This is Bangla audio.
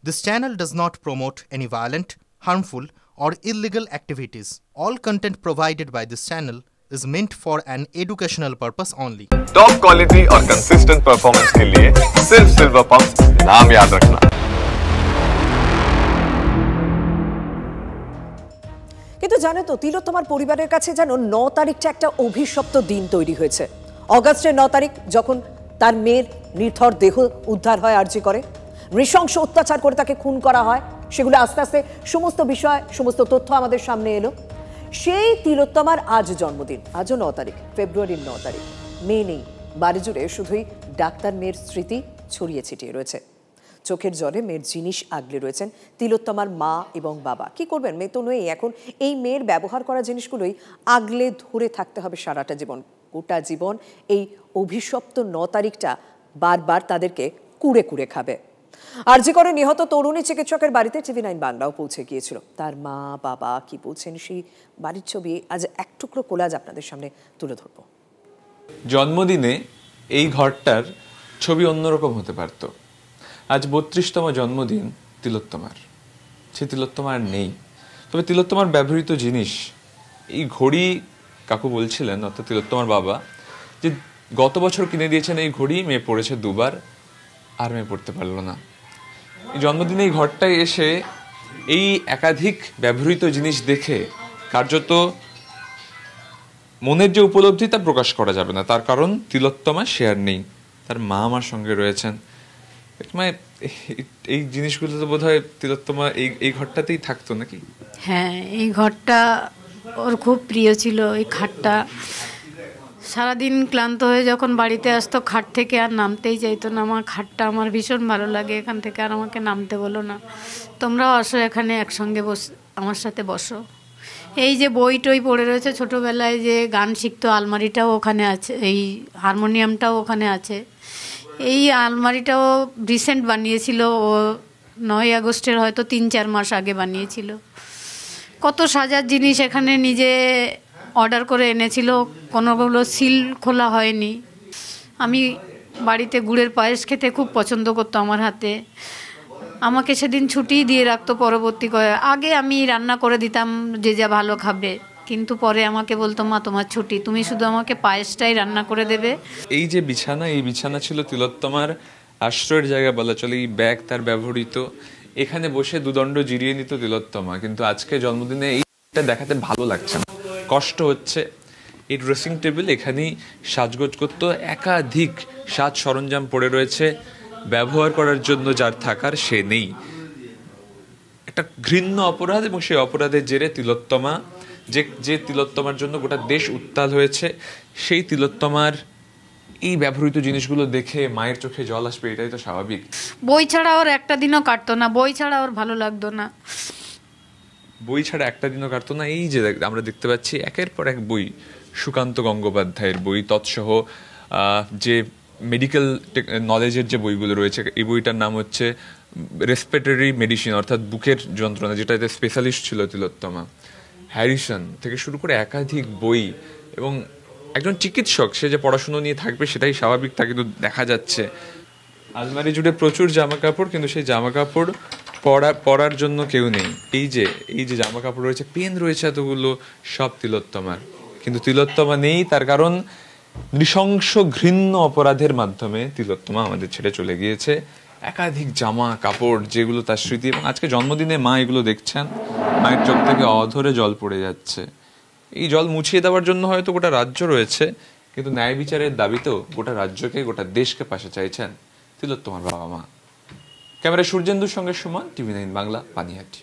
This channel does not promote any violent, harmful, or illegal activities. All content provided by this channel is meant for an educational purpose only. Top quality और कंसिस्टेंट परफॉर्मेंस के लिए सिर्फ सिल्वर पंप्स नाम याद रखना। কিন্তু জানো তো তিলোত্তমার পরিবারের কাছে যেন 9 তারিখটা একটা অভিশপ্ত দিন তৈরি হয়েছে। অগাস্টের 9 তারিখ যখন তার মেয়ের নির্থর দেহ উদ্ধার হয় আরজি করে, নৃশংস অত্যাচার করে তাকে খুন করা হয়, সেগুলো আস্তে আস্তে সমস্ত বিষয় সমস্ত তথ্য আমাদের সামনে এলো। সেই তিলোত্তমার আজ জন্মদিন, আজও 9 তারিখ, ফেব্রুয়ারির 9 তারিখ। মেয়ে নেই, বাড়ি জুড়ে শুধুই ডাক্তার মেয়ের স্মৃতি ছড়িয়ে ছিটিয়ে রয়েছে। চোখের জলে মেয়ের জিনিস আগলে রয়েছেন তিলোত্তমার মা এবং বাবা। কি করবেন, মেয়ে তো নেই, এখন এই মেয়ের ব্যবহার করা জিনিসগুলোই আগলে ধরে থাকতে হবে সারাটা জীবন। গোটা জীবন এই অভিশপ্ত 9 তারিখটা বারবার তাদেরকে কুড়ে কুড়ে খাবে। আরজি করে নিহত তরুণী চিকিৎসকের বাড়িতে TV9 বাংলাও পৌঁছে গিয়েছিল। তার মা বাবা কি বলছেন সেই বাড়ির ছবি আজ এক টুকরো কোলাজ আপনাদের সামনে তুলে ধরব। জন্মদিনে এই ঘরটার ছবি অন্যরকম হতে পারত। আজ 32তম জন্মদিন তিলোত্তমার। সে তিলোত্তমার নেই, তবে তিলোত্তমার ব্যবহৃত জিনিস, এই ঘড়ি কাকু বলছিলেন, অর্থাৎ তিলোত্তমার বাবা, যে গত বছর কিনে দিয়েছেন এই ঘড়ি, মেয়ে পড়েছে 2 বার, আর মেয়ে পড়তে পারলো না। এই জন্মদিনে এই ঘরটায় এসে এই একাধিক ব্যবহৃত জিনিস দেখে কার্যত মনের যে উপলব্ধি তা প্রকাশ করা যাবে না। তার কারণ তিলোত্তমা সে আর নেই, তার মা আমার সঙ্গে রয়েছেন। এই জিনিসগুলো তো বোধ হয় তিলোত্তমা এই ঘরটাতেই থাকতো নাকি? হ্যাঁ, এই ঘরটা ওর খুব প্রিয় ছিল। এই খাটটা সারাদিন ক্লান্ত হয়ে যখন বাড়িতে আসতো, খাট থেকে আর নামতেই চাইতো না। আমার খাটটা আমার ভীষণ ভালো লাগে, এখান থেকে আর আমাকে নামতে বলো না, তোমরাও আসো এখানে একসঙ্গে আমার সাথে বসো। এই যে বই টই পড়ে রয়েছে, ছোটোবেলায় যে গান শিখতো আলমারিটাও ওখানে আছে, এই হারমোনিয়ামটাও ওখানে আছে। এই আলমারিটাও রিসেন্ট বানিয়েছিল ও, 9 আগস্টের হয়তো 3-4 মাস আগে বানিয়েছিল। কত সাজার জিনিস এখানে নিজে অর্ডার করে এনেছিল, কোনোগুলো সিল খোলা হয়নি। আমি বাড়িতে গুড়ের পায়েস খেতে খুব পছন্দ করতো আমার হাতে। আমাকে সেদিন ছুটি দিয়ে রাখতো পরবর্তী আগে আমি রান্না করে দিতাম যে যা ভালো খাবে, কিন্তু পরে আমাকে বলতো, মা তোমার ছুটি, তুমি শুধু আমাকে পায়েসটাই রান্না করে দেবে। এই যে বিছানা, এই বিছানা ছিল তিলোত্তমার আশ্রয়ের জায়গা বলা চলে। এই ব্যাগ তার ব্যবহৃত, এখানে বসে দুদণ্ড জিরিয়ে নিত তিলোত্তমা। কিন্তু আজকে জন্মদিনে এইটা দেখাতে ভালো লাগছে না, কষ্ট হচ্ছে। এই ড্রেসিং টেবিল, এখানেই সাজগোজ করতো, একাধিক সাজ সরঞ্জাম পড়ে রয়েছে, ব্যবহার করার জন্য যার থাকার সে নেই। একটা ঘৃণ্য অপরাধ, এবং সেই অপরাধের জেরে তিলোত্তমা, যে তিলোত্তমার জন্য গোটা দেশ উত্তাল হয়েছে, সেই তিলোত্তমার এই ব্যবহৃত জিনিসগুলো দেখে মায়ের চোখে জল আসবে, এটাই তো স্বাভাবিক। বই ছাড়া ওর একটা দিনও কাটতো না, বই ছাড়া ওর ভালো লাগতো না, বই ছাড়া একটা দিনও কাটতো না। এই যে আমরা দেখতে পাচ্ছি একের পর এক বই, সুকান্ত গঙ্গোপাধ্যায়ের বই, তৎসহ যে মেডিকেল নলেজের যে বইগুলো রয়েছে। এই বইটার নাম হচ্ছে রেসপিরেটরি মেডিসিন, অর্থাৎ বুকের যন্ত্রণা, যেটাতে স্পেশালিস্ট ছিল তিলোত্তমা। হ্যারিসন থেকে শুরু করে একাধিক বই, এবং একজন চিকিৎসক, সে যে পড়াশুনো নিয়ে থাকবে সেটাই স্বাভাবিক, তা কিন্তু দেখা যাচ্ছে। আলমারি জুড়ে প্রচুর জামা কাপড়, কিন্তু সেই জামা কাপড় পরার জন্য কেউ নেই। এই যে জামা কাপড় রয়েছে, পেন রয়েছে এতগুলো, সব তিলোত্তমার। কিন্তু তিলোত্তমা নেই, তার কারণ নৃশংস ঘৃণ্য অপরাধের মাধ্যমে তিলোত্তমা আমাদের ছেড়ে চলে গিয়েছে। একাধিক জামা কাপড় যেগুলো তার স্মৃতি, এবং আজকে জন্মদিনে মা এগুলো দেখছেন, মায়ের চোখ থেকে অধরে জল পড়ে যাচ্ছে। এই জল মুছিয়ে দেওয়ার জন্য হয়তো গোটা রাজ্য রয়েছে, কিন্তু ন্যায় বিচারের দাবিতেও গোটা রাজ্যকে, গোটা দেশকে পাশে চাইছেন তিলোত্তমার বাবা মা। ক্যামেরায় সূর্যেন্দুর সঙ্গে সুমন, TV9 বাংলা, পানিহাটি।